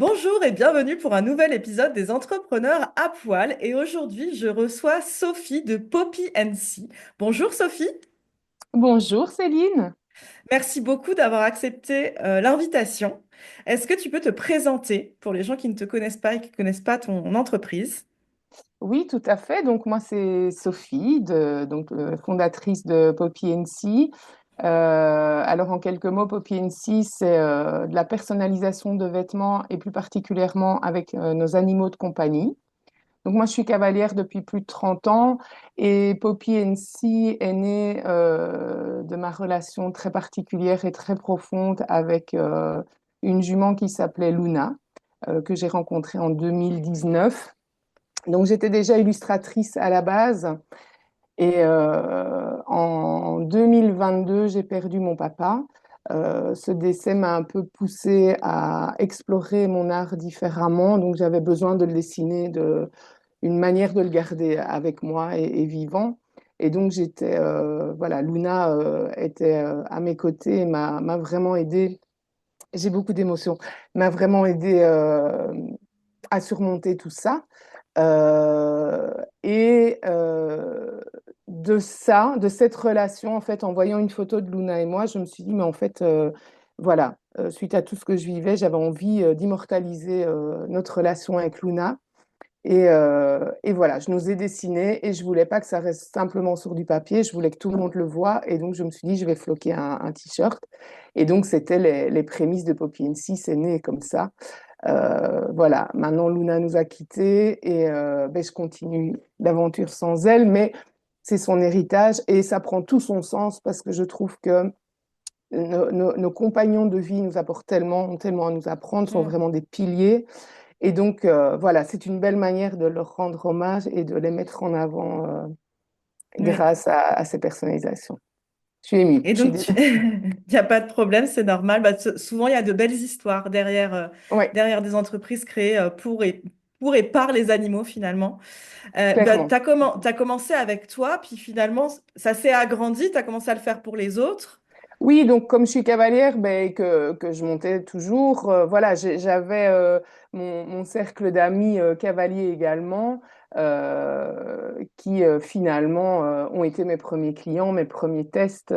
Bonjour et bienvenue pour un nouvel épisode des Entrepreneurs à poil. Et aujourd'hui, je reçois Sophie de Poppy NC. Bonjour Sophie, Bonjour Céline. merci beaucoup d'avoir accepté l'invitation. Est-ce que tu peux te présenter pour les gens qui ne te connaissent pas et qui ne connaissent pas ton entreprise? Oui, tout à fait. Donc moi c'est Sophie, fondatrice de Poppy NC. Alors en quelques mots, Poppy NC, c'est de la personnalisation de vêtements et plus particulièrement avec nos animaux de compagnie. Donc moi je suis cavalière depuis plus de 30 ans et Poppy NC est née de ma relation très particulière et très profonde avec une jument qui s'appelait Luna, que j'ai rencontrée en 2019. Donc j'étais déjà illustratrice à la base et en 2022 j'ai perdu mon papa. Ce décès m'a un peu poussée à explorer mon art différemment, donc j'avais besoin de le dessiner, de une manière de le garder avec moi et vivant. Et donc voilà, Luna était à mes côtés et m'a vraiment aidée. J'ai beaucoup d'émotions. M'a vraiment aidée à surmonter tout ça. Euh, et de ça, de cette relation, en fait, en voyant une photo de Luna et moi, je me suis dit, mais en fait, voilà, suite à tout ce que je vivais, j'avais envie d'immortaliser notre relation avec Luna. Et voilà, je nous ai dessiné et je voulais pas que ça reste simplement sur du papier, je voulais que tout le monde le voie. Et donc, je me suis dit, je vais floquer un t-shirt. Et donc, c'était les prémices de Poppy NC, c'est né comme ça. Voilà, maintenant Luna nous a quittés et ben, je continue l'aventure sans elle, mais c'est son héritage et ça prend tout son sens parce que je trouve que nos compagnons de vie nous apportent tellement, ont tellement à nous apprendre, sont Mm. vraiment des piliers. Et donc, voilà, c'est une belle manière de leur rendre hommage et de les mettre en avant Oui. grâce à ces personnalisations. Je suis émue, Et je suis donc, désolée. il n'y a pas de problème, c'est normal. Bah, souvent, il y a de belles histoires derrière, Oui, derrière des entreprises créées pour et par les animaux, finalement. Bah, clairement. t'as commencé avec toi, puis finalement, ça s'est agrandi, tu as commencé à le faire pour les autres. Oui, donc comme je suis cavalière, ben, que je montais toujours, voilà, j'avais mon cercle d'amis cavaliers également, qui finalement ont été mes premiers clients, mes premiers tests.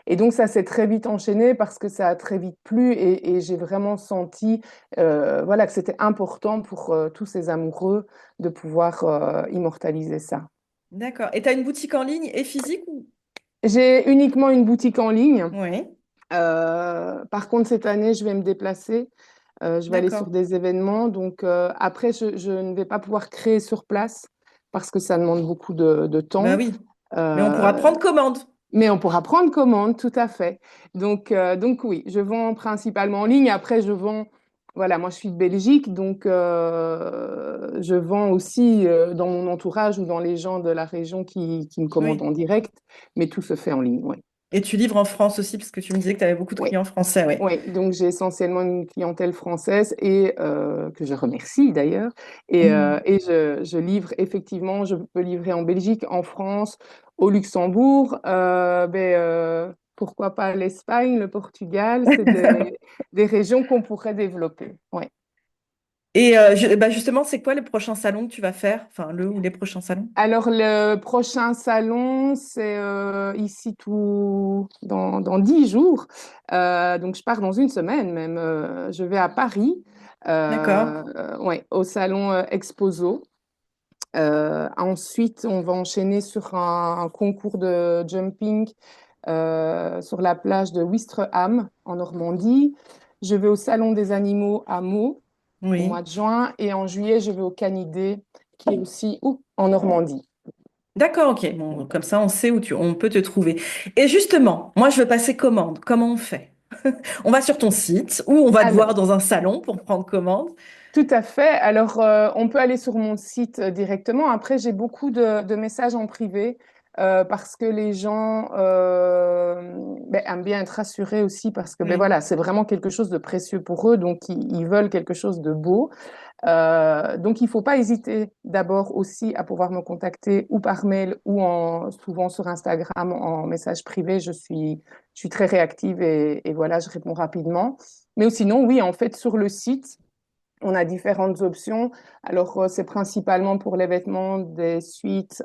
Et donc ça s'est très vite enchaîné parce que ça a très vite plu et j'ai vraiment senti voilà, que c'était important pour tous ces amoureux de pouvoir immortaliser ça. D'accord. Et tu as une boutique en ligne et physique ou... J'ai uniquement une boutique en ligne. Oui, Par contre, cette année, je vais me déplacer. Je vais aller sur d'accord. des événements. Donc, après, je ne vais pas pouvoir créer sur place parce que ça demande beaucoup de Bah temps. oui. Mais on pourra Euh, prendre commande. mais on pourra prendre commande, tout à fait. Donc oui, je vends principalement en ligne. Après, je vends, voilà, moi je suis de Belgique, donc je vends aussi dans mon entourage ou dans les gens de la région qui me commandent Oui. en direct, mais tout se fait en ligne, oui. Et tu livres en France aussi, parce que tu me disais que tu avais beaucoup de Oui. clients français, oui. Oui, donc j'ai essentiellement une clientèle française et que je remercie d'ailleurs. Mm. Et je livre effectivement, je peux livrer en Belgique, en France, au Luxembourg, pourquoi pas l'Espagne, le Portugal, c'est des régions qu'on pourrait développer. Ouais. Et bah justement, c'est quoi le prochain salon que tu vas faire? Enfin, le ou les prochains salons? Alors le prochain salon, c'est ici dans 10 jours. Donc je pars dans une semaine même. Je vais à Paris. D'accord. Ouais, au salon Exposo. Ensuite, on va enchaîner sur un concours de jumping sur la plage de Ouistreham en Normandie. Je vais au Salon des animaux à Meaux au mois Oui. de juin et en juillet, je vais au Canidé qui est aussi en Normandie. D'accord, ok. Bon, comme ça, on sait on peut te trouver. Et justement, moi, je veux passer commande. Comment on fait? On va sur ton site ou on va te voir Alors, dans un salon pour prendre commande. tout à fait. Alors, on peut aller sur mon site directement. Après, j'ai beaucoup de messages en privé parce que les gens ben, aiment bien être rassurés aussi parce que ben, Oui. voilà, c'est vraiment quelque chose de précieux pour eux. Donc, ils veulent quelque chose de beau. Donc, il ne faut pas hésiter d'abord aussi à pouvoir me contacter ou par mail ou souvent sur Instagram en message privé. Je suis très réactive et voilà, je réponds rapidement. Mais sinon, oui, en fait, sur le site. On a différentes options. Alors, c'est principalement pour les vêtements, des suites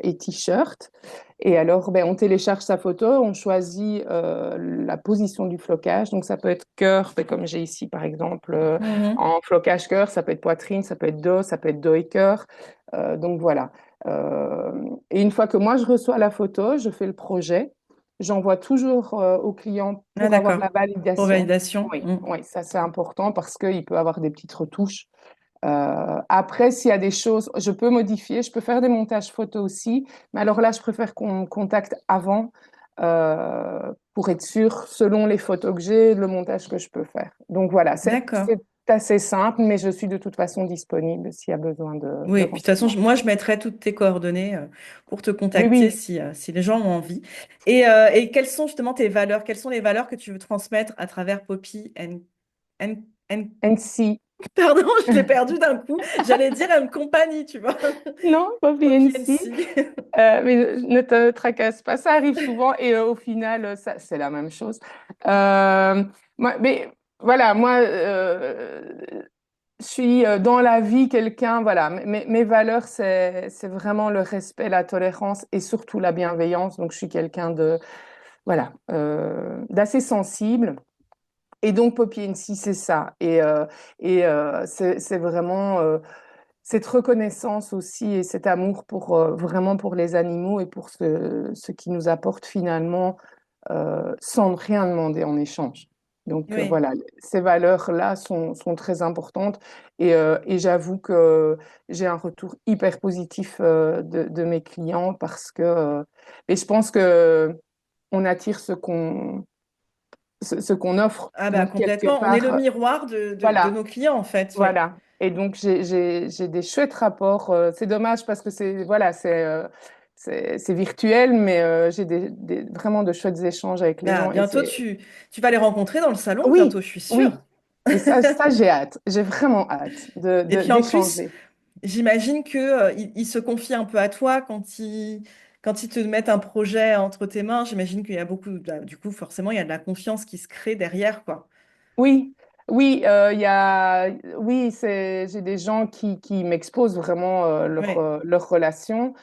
et t-shirts. Et alors, ben, on télécharge sa photo, on choisit la position du flocage. Donc, ça peut être cœur, ben, comme j'ai ici, par exemple, Mhm. en flocage cœur, ça peut être poitrine, ça peut être dos, ça peut être dos et cœur. Donc, voilà. Euh, et une fois que moi, je reçois la photo, je fais le projet. J'envoie toujours au client Ah, pour avoir la d'accord. Pour validation. validation. Oui, Mm. oui, ça c'est important parce qu'il peut avoir des petites retouches. Après, s'il y a des choses, je peux modifier, je peux faire des montages photos aussi, mais alors là, je préfère qu'on me contacte avant pour être sûr, selon les photos que j'ai, le montage que je peux faire. Donc voilà, D'accord. c'est assez simple, mais je suis de toute façon disponible s'il y a besoin de Oui, puis de toute façon, renseignements. moi, je mettrai toutes tes coordonnées pour te Oui, contacter oui. si les gens ont envie. Et quelles sont justement tes valeurs? Quelles sont les valeurs que tu veux transmettre à travers Poppy and, and- NC. Pardon, je l'ai perdu d'un coup. J'allais dire une compagnie, tu vois. Non, pas Poppy VNC. NC. Mais ne te tracasse pas, ça arrive souvent et au final, ça, c'est la même chose. Euh, mais voilà, moi, je suis dans la vie quelqu'un, voilà, mes valeurs, c'est vraiment le respect, la tolérance et surtout la bienveillance. Donc, je suis quelqu'un de, voilà, d'assez sensible. Et donc, Poppy NC, c'est ça. Et c'est vraiment cette reconnaissance aussi et cet amour pour vraiment pour les animaux et pour ce qui nous apporte finalement sans rien demander en échange. Donc Oui, voilà, ces valeurs-là sont très importantes et j'avoue que j'ai un retour hyper positif de mes clients parce que et je pense que on attire ce qu'on offre. ah bah Donc quelque complètement. On est le part, miroir de voilà. nos clients, en fait. Oui. Voilà. Et donc, j'ai des chouettes rapports. C'est dommage parce que voilà, c'est virtuel, mais j'ai vraiment de chouettes échanges avec les Bah, gens. Et bientôt, c'est, tu vas les rencontrer dans le salon, oui, bientôt, je suis sûre. oui. Et ça j'ai hâte. J'ai vraiment hâte Et puis en plus, d'échanger. j'imagine que, ils se confient un peu à toi quand ils te mettent un projet entre tes mains. J'imagine qu'il y a beaucoup, bah, du coup, forcément, il y a de la confiance qui se crée derrière, quoi. Oui, oui, oui, j'ai des gens qui m'exposent vraiment Oui. leur relation.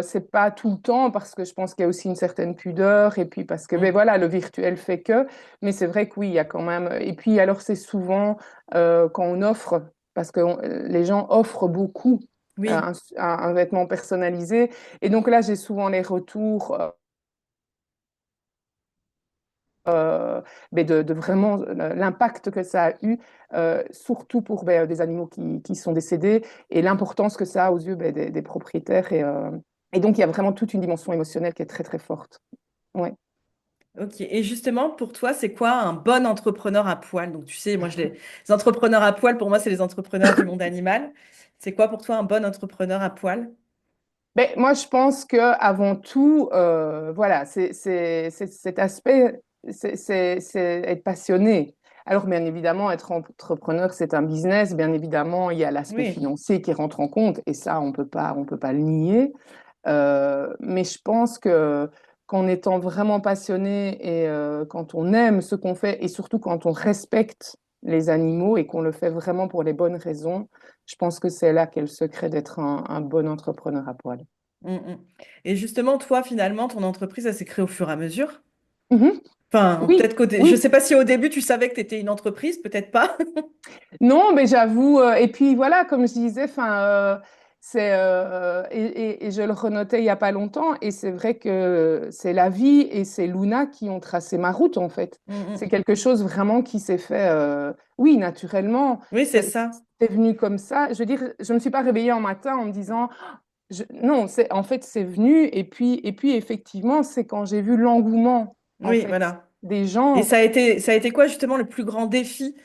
C'est pas tout le temps parce que je pense qu'il y a aussi une certaine pudeur et puis parce que ben Mm. voilà, le virtuel fait que. Mais c'est vrai que oui, il y a quand même. Et puis alors c'est souvent quand on offre parce que les gens offrent beaucoup Oui, un vêtement personnalisé et donc là j'ai souvent les retours. Mais de vraiment l'impact que ça a eu, surtout pour ben, des animaux qui sont décédés et l'importance que ça a aux yeux ben, des propriétaires. Et donc, il y a vraiment toute une dimension émotionnelle qui est très, très forte. Ouais. ok. Et justement, pour toi, c'est quoi un bon entrepreneur à poil? Donc, tu sais, moi, les entrepreneurs à poil, pour moi, c'est les entrepreneurs du monde animal. C'est quoi pour toi un bon entrepreneur à poil? Ben, moi, je pense que avant tout, voilà, c'est cet aspect, c'est être passionné. Alors, bien évidemment, être entrepreneur, c'est un business. Bien évidemment, il y a l'aspect Oui, financier qui rentre en compte, et ça, on peut pas le nier. Mais je pense que qu'en étant vraiment passionné et quand on aime ce qu'on fait et surtout quand on respecte les animaux et qu'on le fait vraiment pour les bonnes raisons, je pense que c'est là qu'est le secret d'être un bon entrepreneur à poil. mm, mm. Et justement, toi, finalement, ton entreprise, elle s'est créée au fur et à mesure. Mhm. Enfin, Oui, peut-être je oui. sais pas si au début, tu savais que tu étais une entreprise, peut-être pas. Non, mais j'avoue. Et puis voilà, comme je disais, enfin, et je le renotais il y a pas longtemps. Et c'est vrai que c'est la vie et c'est Luna qui ont tracé ma route en fait. Mm, C'est mm. quelque chose vraiment qui s'est fait, oui, naturellement. Oui, c'est ça. C'est venu comme ça. Je veux dire, je ne me suis pas réveillée un matin en me disant, non, en fait, c'est venu. Et puis effectivement, c'est quand j'ai vu l'engouement en Oui, fait voilà. des Et gens. ça a été quoi justement le plus grand défi,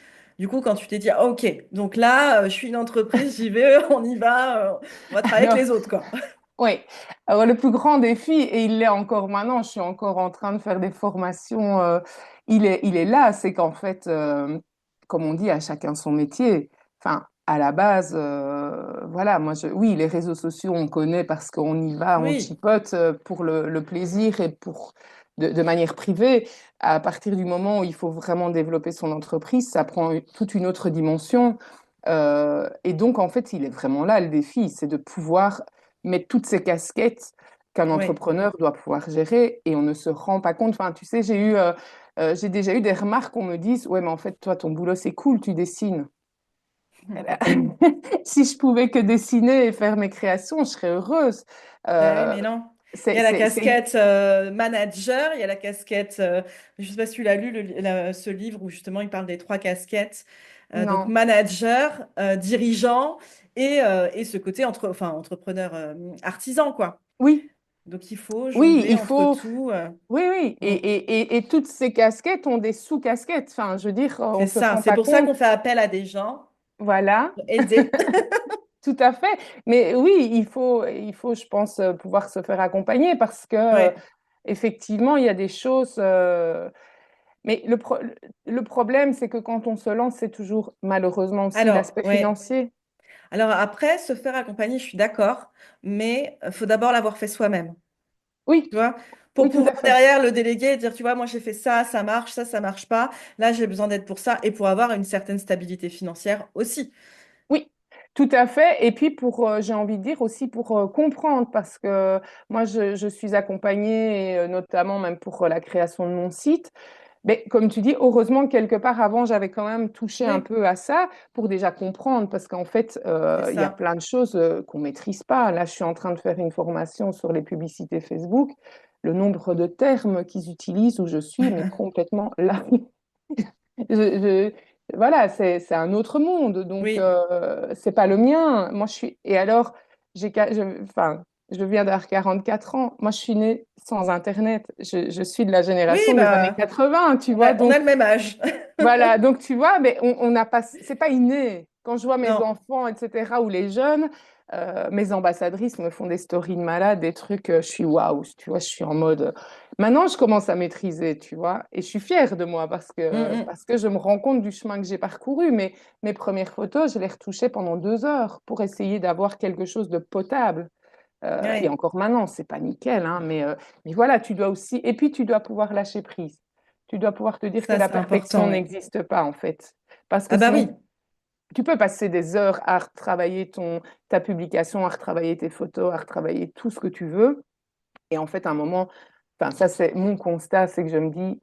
du coup, quand tu t'es dit, ah, ok, donc là, je suis une entreprise, j'y vais, on y va, on va travailler avec les autres, quoi. Oui, alors le plus grand défi, et il l'est encore maintenant, je suis encore en train de faire des formations, il est là, c'est qu'en fait, comme on dit, à chacun son métier. Enfin, à la base, voilà, oui, les réseaux sociaux, on connaît parce qu'on y va, on Oui, chipote pour le plaisir et pour de manière privée. À partir du moment où il faut vraiment développer son entreprise, ça prend toute une autre dimension. Et donc, en fait, il est vraiment là, le défi, c'est de pouvoir mettre toutes ces casquettes qu'un Oui. entrepreneur doit pouvoir gérer et on ne se rend pas compte. Enfin, tu sais, j'ai déjà eu des remarques qu'on me dise, ouais, mais en fait, toi, ton boulot, c'est cool, tu dessines. Eh ben, si je pouvais que dessiner et faire mes créations, je serais heureuse. Ah oui, Euh, mais non. Il y c'est, a la c'est, c'est... casquette manager, il y a la casquette, je ne sais pas si tu l'as lu, ce livre où justement il parle des trois casquettes. Donc Non. manager, dirigeant et ce côté entrepreneur artisan, quoi. Oui, Donc il faut oui, jongler il entre faut. tout. Oui, oui. Et, Mm. et, et, et toutes ces casquettes ont des sous-casquettes. Enfin, je veux dire, on C'est ne se ça. rend C'est pas pour ça compte. qu'on fait appel à des gens Voilà. pour aider. Tout à fait. Mais oui, il faut, je pense, pouvoir se faire accompagner parce que, Ouais. effectivement, il y a des choses. Mais le problème, c'est que quand on se lance, c'est toujours malheureusement aussi Alors, l'aspect ouais. financier. Alors après, se faire accompagner, je suis d'accord, mais il faut d'abord l'avoir fait soi-même. Oui, Tu vois, pour oui, tout pouvoir à fait. derrière le déléguer et dire, tu vois, moi j'ai fait ça marche, ça marche pas. Là, j'ai besoin d'aide pour ça et pour avoir une certaine stabilité financière aussi. Oui, tout à fait. Et puis j'ai envie de dire aussi pour comprendre, parce que moi, je suis accompagnée, et, notamment même pour la création de mon site. Mais comme tu dis, heureusement que quelque part avant, j'avais quand même touché un Oui, peu à ça pour déjà comprendre, parce qu'en fait, c'est il y a ça. plein de choses qu'on maîtrise pas. Là, je suis en train de faire une formation sur les publicités Facebook. Le nombre de termes qu'ils utilisent où je suis, mais complètement là. Je- voilà, c'est un autre monde, donc Oui, c'est pas le mien. Moi, je suis. Et alors, enfin, je viens d'avoir 44 ans. Moi, je suis née sans Internet. Je suis de la oui, génération des années bah, 80, tu on vois. a, on a Donc, le même âge. voilà, donc tu vois, mais on n'a pas, c'est pas inné. Quand je vois mes Non. enfants, etc., ou les jeunes, mes ambassadrices me font des stories de malades, des trucs, je suis waouh, tu vois, je suis en mode. Maintenant, je commence à maîtriser, tu vois, et je suis fière de moi Mm, parce mm. que je me rends compte du chemin que j'ai parcouru. Mais mes premières photos, je les retouchais pendant 2 heures pour essayer d'avoir quelque chose de potable. Et Ouais, encore maintenant, c'est pas nickel, hein, mais voilà, tu dois aussi, et puis tu dois pouvoir lâcher prise. Tu dois pouvoir te dire que ça la c'est perfection important, oui. n'existe pas, en fait. Parce que Ah bah sinon, oui. tu peux passer des heures à retravailler ta publication, à retravailler tes photos, à retravailler tout ce que tu veux. Et en fait, à un moment, enfin, ça, c'est mon constat, c'est que je me dis,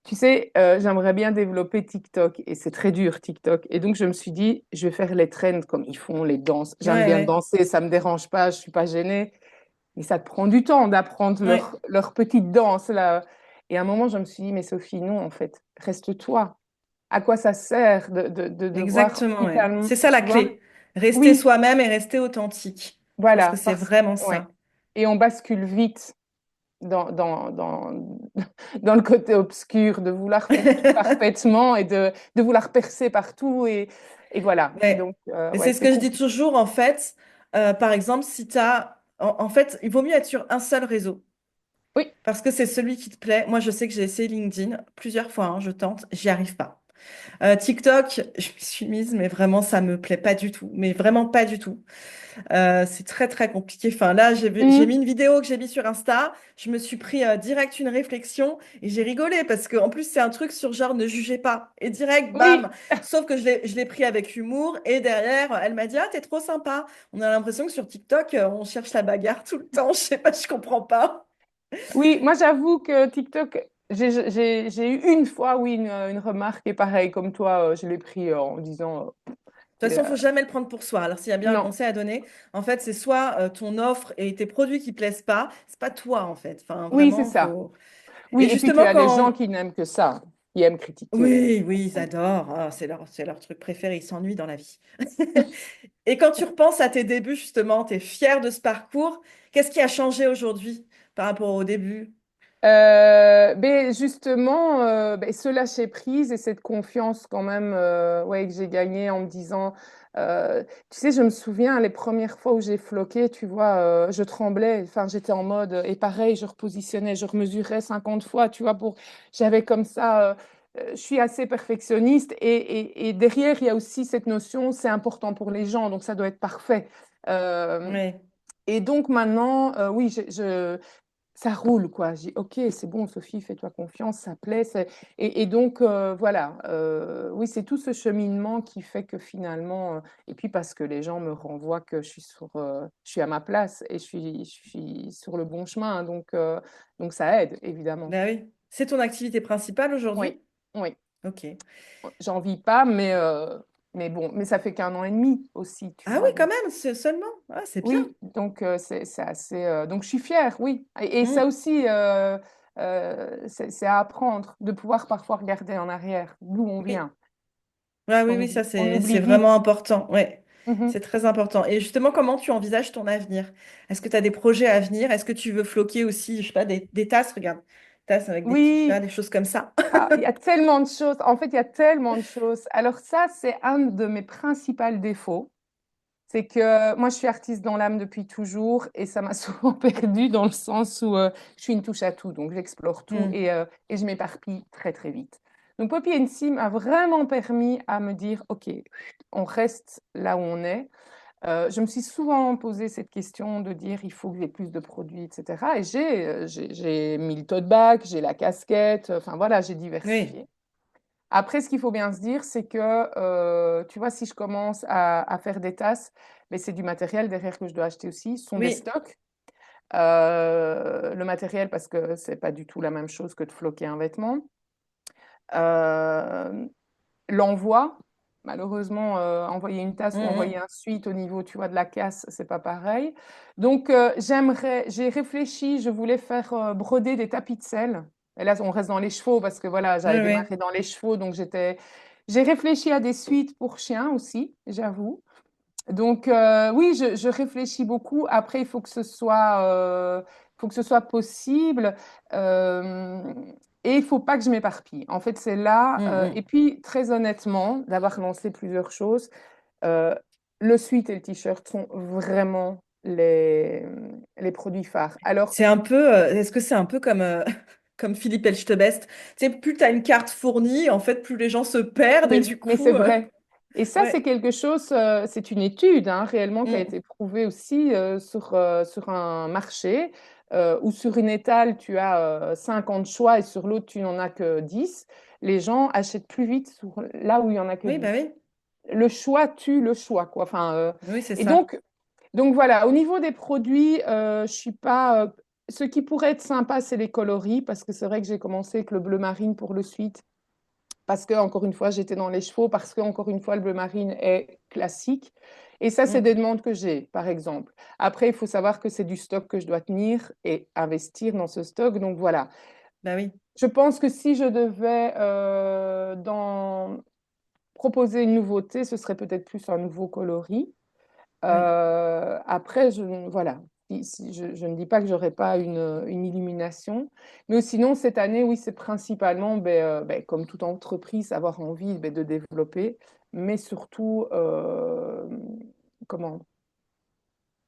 tu sais, j'aimerais bien développer TikTok et c'est très dur, TikTok. Et donc, je me suis dit, je vais faire les trends comme ils font, les danses. Ouais, J'aime bien ouais, danser, ça me dérange pas, je suis pas gênée. Mais ça te prend du temps d'apprendre ouais. leur petite danse, là. Et à un moment, je me suis dit, mais Sophie, non, en fait, reste toi. À quoi ça sert de devoir Exactement, ouais. totalement, C'est ça la tu vois? clé. Rester Oui, soi-même et rester authentique. Je pense que voilà, c'est vraiment ouais. ça. Et on bascule vite dans le côté obscur, de vouloir faire tout parfaitement et de vouloir percer partout. Et voilà. Ouais. Donc, Mais ouais, c'est ce c'est que je dis compliqué. toujours, en fait. Par exemple, si tu as. En fait, il vaut mieux être sur un seul réseau. Oui, Parce que c'est celui qui te plaît. Moi, je sais que j'ai essayé LinkedIn plusieurs fois, hein, je tente, j'y arrive pas. TikTok, je m'y suis mise, mais vraiment, ça me plaît pas du tout. Mais vraiment pas du tout. C'est très très compliqué. Enfin là, j'ai mis mmh, une vidéo que j'ai mis sur Insta. Je me suis pris direct une réflexion et j'ai rigolé parce que en plus c'est un truc sur genre ne jugez pas et direct bam. oui, Sauf que je l'ai pris avec humour et derrière elle m'a dit ah t'es trop sympa. On a l'impression que sur TikTok on cherche la bagarre tout le temps. Je sais pas, je comprends pas. oui. Moi, j'avoue que TikTok, j'ai eu une fois, oui, une remarque et pareil, comme toi, je l'ai pris en disant, De toute façon, il faut jamais le prendre pour soi. Alors, s'il y a bien un non. conseil à donner, en fait, c'est soit ton offre et tes produits qui plaisent pas, c'est pas toi en fait. Enfin, Oui, c'est vraiment, ça. faut. Oui, Et et puis tu justement, as les gens quand qui n'aiment que ça, qui aiment critiquer. oui, oui, ils adorent. Ah, c'est leur truc préféré. Ils s'ennuient dans la vie. Et quand tu repenses à tes débuts, justement, tu es fier de ce parcours. Qu'est-ce qui a changé aujourd'hui par rapport au début? Ben justement, ben, ce lâcher prise et cette confiance quand même ouais, que j'ai gagnée en me disant, tu sais, je me souviens les premières fois où j'ai floqué, tu vois, je tremblais, enfin j'étais en mode, et pareil, je repositionnais, je remesurais 50 fois, tu vois, j'avais comme ça, je suis assez perfectionniste et derrière, il y a aussi cette notion, c'est important pour les gens, donc ça doit être parfait. Euh, Ouais, et donc maintenant, oui, ça roule, quoi. J'ai, ok, c'est bon, Sophie, fais-toi confiance, ça plaît. Et donc, voilà, oui, c'est tout ce cheminement qui fait que finalement, et puis parce que les gens me renvoient que je suis à ma place et je suis sur le bon chemin, donc ça aide, évidemment. Ben oui. C'est ton activité principale Oui, aujourd'hui? oui, Ok. j'en vis pas, mais bon, mais ça fait qu'un an et demi aussi, tu Ah oui, vois. quand Donc, même, seulement. Ah, c'est bien. oui, donc c'est assez. Donc je suis fière, oui. Et ça Mm. aussi, c'est à apprendre de pouvoir parfois regarder en arrière, d'où on Oui. vient. Ah Parce oui, oui, ça on c'est oublie vraiment vite. important. Ouais, Mhm. c'est très important. Et justement, comment tu envisages ton avenir? Est-ce que tu as des projets à venir? Est-ce que tu veux floquer aussi, je sais pas, des tasses, regarde, tasses avec des petits chats, Oui, des choses comme ça? ah, il y a tellement de choses. En fait, il y a tellement de choses. Alors ça, c'est un de mes principaux défauts. C'est que moi, je suis artiste dans l'âme depuis toujours et ça m'a souvent perdue dans le sens où je suis une touche à tout, donc j'explore tout Mm. et je m'éparpille très très vite. Donc Poppy NC m'a vraiment permis à me dire, OK, on reste là où on est. Je me suis souvent posé cette question de dire, il faut que j'ai plus de produits, etc. Et j'ai mis le tote bag, j'ai la casquette, enfin voilà, j'ai Oui, diversifié. Après, ce qu'il faut bien se dire, c'est que, tu vois, si je commence à faire des tasses, mais c'est du matériel derrière que je dois acheter aussi, ce sont des oui. stocks. Le matériel, parce que c'est pas du tout la même chose que de floquer un vêtement. Euh, L'envoi, malheureusement, envoyer une tasse ou envoyer Mm, un suite au niveau, tu vois, de la casse, c'est pas pareil. Donc, j'ai réfléchi, je voulais faire broder des tapis de selle. Et là, on reste dans les chevaux parce que voilà, mm. j'avais Oui, oui. démarré dans les chevaux, donc j'ai réfléchi à des suites pour chiens aussi, j'avoue. Donc, oui, je réfléchis beaucoup. Après, il faut que ce soit possible. euh, et il faut pas que je m'éparpille. En fait, c'est là. Mm, Et mm. puis, très honnêtement, d'avoir lancé plusieurs choses, euh, le sweat et le t-shirt sont vraiment les produits phares. Alors, C'est un peu, est-ce que c'est un peu comme, comme Philippe Elchtebest? Tu sais, plus tu as une carte fournie, en fait, plus les gens se perdent et oui, du mais c'est coup, vrai. Et ça, c'est ouais. quelque chose, c'est une étude hein, réellement qui a Mm. été prouvée aussi sur un marché où sur une étale, tu as 50 choix et sur l'autre, tu n'en as que 10. Les gens achètent plus vite là où il n'y en a que Oui, bah 10. oui. Le choix tue le choix, quoi. Enfin, Oui, c'est et ça. donc voilà, au niveau des produits, je suis pas. Ce qui pourrait être sympa, c'est les coloris, parce que c'est vrai que j'ai commencé avec le bleu marine pour le suite parce que, encore une fois, j'étais dans les chevaux, parce que, encore une fois, le bleu marine est classique. Et ça, c'est Mm. des demandes que j'ai, par exemple. Après, il faut savoir que c'est du stock que je dois tenir et investir dans ce stock. Donc voilà. Bah oui. Je pense que si je devais proposer une nouveauté, ce serait peut-être plus un nouveau coloris. Oui. Après, voilà. Je ne dis pas que j'aurais pas une illumination, mais sinon cette année, oui, c'est principalement, comme toute entreprise, avoir envie de développer, mais surtout, comment,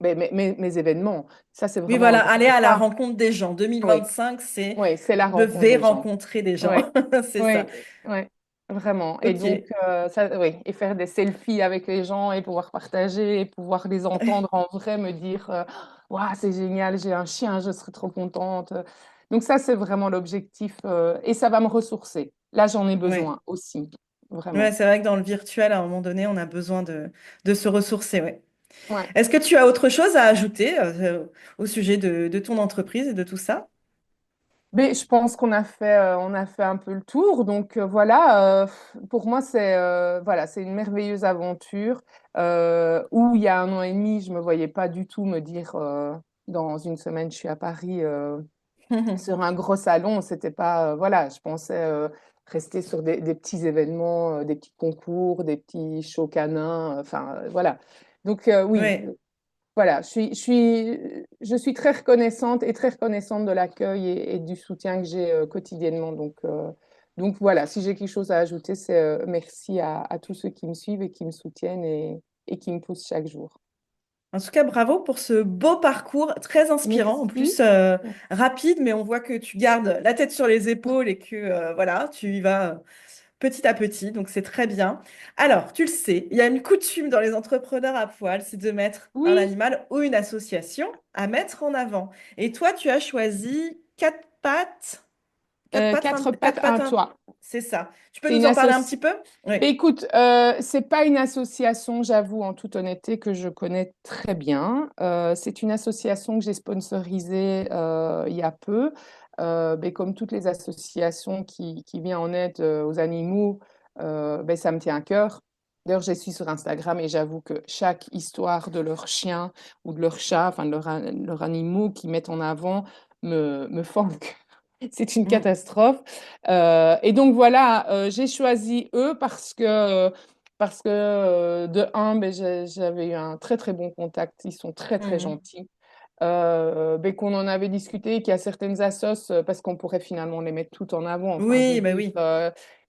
mes événements. Ça, c'est Oui, vraiment un voilà, gros aller à la pas. rencontre des gens. Oui, 2025, c'est oui, c'est la je rencontre vais des gens. rencontrer des gens. Oui, C'est ça. oui, oui, vraiment. Et donc, Ok. ça, oui, et faire des selfies avec les gens et pouvoir partager et pouvoir les entendre en vrai me dire, waouh, c'est génial, j'ai un chien, je serais trop contente. Donc ça, c'est vraiment l'objectif et ça va me ressourcer. Là, j'en ai Ouais. besoin aussi, Ouais, vraiment. c'est vrai que dans le virtuel, à un moment donné, on a besoin de se ressourcer. Ouais. Ouais. Est-ce que tu as autre chose à ajouter au sujet de ton entreprise et de tout ça? Mais je pense on a fait un peu le tour. Donc voilà, pour moi, voilà, c'est une merveilleuse aventure où il y a un an et demi, je me voyais pas du tout me dire dans une semaine, je suis à Paris sur un gros salon. C'était pas, voilà, je pensais rester sur des petits événements, des petits concours, des petits shows canins, enfin voilà. Donc oui, Ouais. voilà, je suis très reconnaissante et très reconnaissante de l'accueil et du soutien que j'ai quotidiennement. Donc voilà, si j'ai quelque chose à ajouter, c'est merci à tous ceux qui me suivent et qui me soutiennent et qui me poussent chaque jour. En tout cas, bravo pour ce beau parcours très inspirant. En plus, Merci. rapide, mais on voit que tu gardes la tête sur les épaules et que voilà, tu y vas petit à petit, donc c'est très bien. Alors, tu le sais, il y a une coutume dans les entrepreneurs à poil, c'est de mettre un Oui, animal ou une association à mettre en avant. Et toi, tu as choisi quatre pattes, quatre pattes, quatre pattes, un toit. c'est ça. Tu peux C'est nous une en parler un petit association. peu? Oui. Écoute, c'est pas une association, j'avoue, en toute honnêteté, que je connais très bien. C'est une association que j'ai sponsorisée il y a peu. Mais comme toutes les associations qui viennent en aide aux animaux, ben, ça me tient à cœur. D'ailleurs, je suis sur Instagram et j'avoue que chaque histoire de leur chien ou de leur chat, enfin de leur animaux qu'ils mettent en avant, me fend le cœur. C'est une Mm. catastrophe. Et donc voilà, j'ai choisi eux parce que de un, ben, j'avais eu un très très bon contact. Ils sont très très Mhm. gentils. Ben, qu'on en avait discuté, qu'il y a certaines assos, parce qu'on pourrait finalement les mettre toutes en avant. Enfin, je veux Oui, bah dire, oui.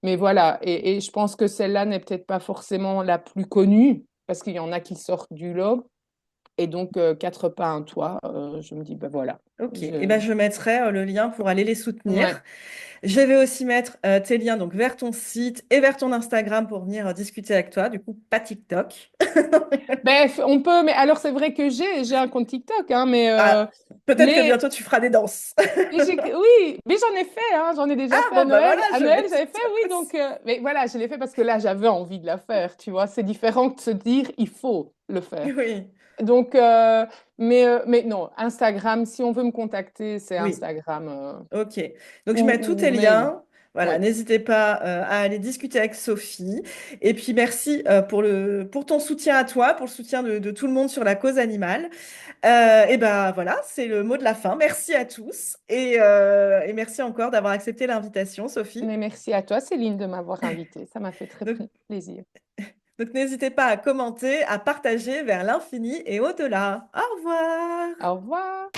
mais voilà. Et je pense que celle-là n'est peut-être pas forcément la plus connue parce qu'il y en a qui sortent du lot. Et donc quatre pas un toit. Je me dis ben voilà. Ok. Et Je... ben je mettrai le lien pour aller les Ouais. soutenir. Je vais aussi mettre tes liens donc vers ton site et vers ton Instagram pour venir discuter avec toi. Du coup, pas TikTok. Ben, on peut, mais alors c'est vrai que j'ai un compte TikTok, hein, Ah, peut-être que mais, bientôt tu feras des danses. oui, mais j'en ai fait, hein, j'en ai déjà Ah fait à bon bah Noël. voilà, À je Noël, mets j'avais fait, TikTok oui, aussi. donc, mais voilà, je l'ai fait parce que là, j'avais envie de la faire, tu vois, c'est différent que de se dire, il faut le faire. Oui, Donc, mais non, Instagram, si on veut me contacter, c'est oui. Instagram, Ok. Donc je mets tous tes ou mail. liens. Voilà, Oui. n'hésitez pas à aller discuter avec Sophie. Et puis merci pour ton soutien à toi, pour le soutien de tout le monde sur la cause animale. Et ben voilà, c'est le mot de la fin. Merci à tous et merci encore d'avoir accepté l'invitation, Sophie. Mais merci à toi, Céline, de m'avoir invitée. Ça m'a fait très Donc, plaisir. donc n'hésitez pas à commenter, à partager vers l'infini et au-delà. Au revoir. Au revoir.